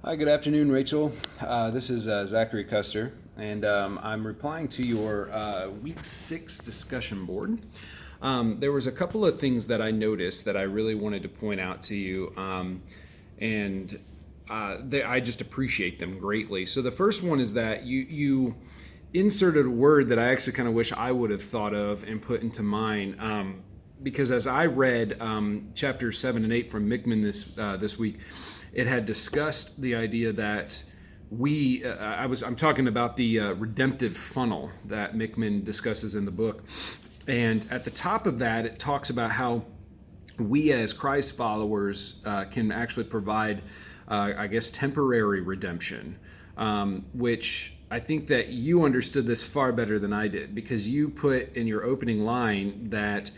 Hi, good afternoon, Rachel. This is Zachary Custer, and I'm replying to your week 6 discussion board. There was a couple of things that I noticed that I really wanted to point out to you, and I just appreciate them greatly. So the first one is that you inserted a word that I actually kind of wish I would have thought of and put into mine. Because as I read chapters 7 and 8 from Mickman this week, it had discussed the idea that I'm talking about the redemptive funnel that Mickman discusses in the book. And at the top of that, it talks about how we as Christ followers can actually provide, temporary redemption, which I think that you understood this far better than I did, because you put in your opening line that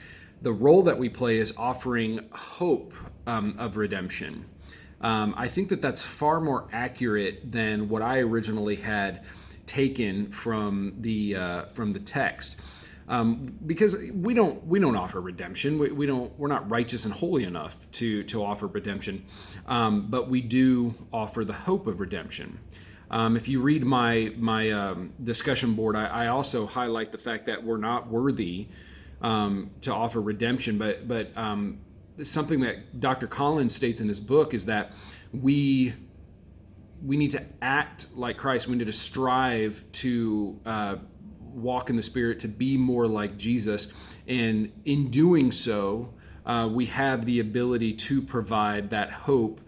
the role that we play is offering hope of redemption. I think that that's far more accurate than what I originally had taken from the text, because we don't offer redemption. We're not righteous and holy enough to offer redemption, but we do offer the hope of redemption. If you read my discussion board, I also highlight the fact that we're not worthy to offer redemption, but something that Dr. Collins states in his book is that we need to act like Christ. We need to strive to walk in the Spirit, to be more like Jesus, and in doing so, we have the ability to provide that hope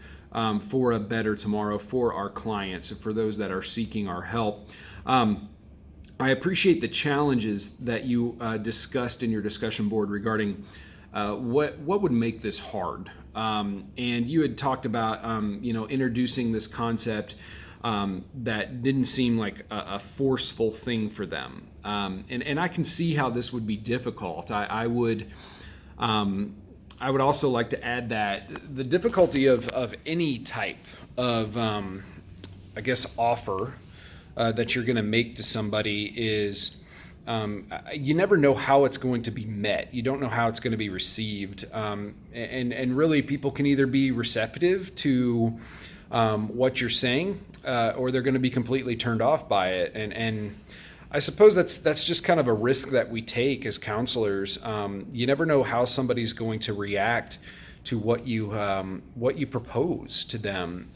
for a better tomorrow for our clients and for those that are seeking our help. I appreciate the challenges that you discussed in your discussion board regarding what would make this hard. And you had talked about introducing this concept that didn't seem like a forceful thing for them. And I can see how this would be difficult. I would also like to add that the difficulty of any type of offer that you're going to make to somebody is you never know how it's going to be met. You don't know how it's going to be received. And really, people can either be receptive to what you're saying, or they're going to be completely turned off by it. And I suppose that's just kind of a risk that we take as counselors. You never know how somebody's going to react to what you propose to them.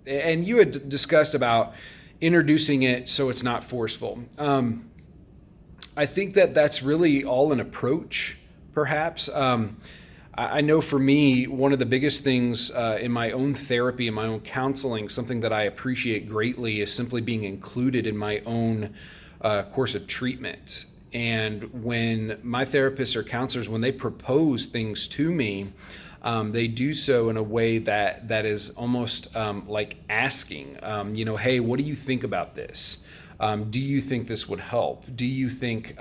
And you had discussed about introducing it so it's not forceful. I think that that's really all an approach, perhaps. I know for me, one of the biggest things in my own therapy, in my own counseling, something that I appreciate greatly is simply being included in my own course of treatment. And when my therapists or counselors, when they propose things to me, they do so in a way that is almost like asking, hey, what do you think about this? Do you think this would help? Do you think,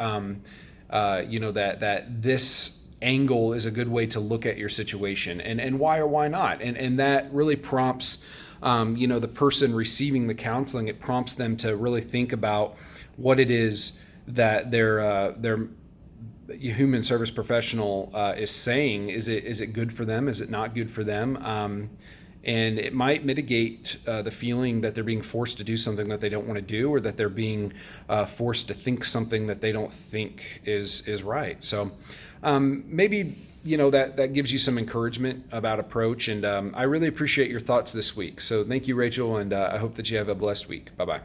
that this angle is a good way to look at your situation, and why or why not? And that really prompts, the person receiving the counseling. It prompts them to really think about what it is that their human service professional is saying. Is it good for them? Is it not good for them? And it might mitigate the feeling that they're being forced to do something that they don't want to do, or that they're being forced to think something that they don't think is right. So maybe that gives you some encouragement about approach. And I really appreciate your thoughts this week. So thank you, Rachel, and I hope that you have a blessed week. Bye-bye.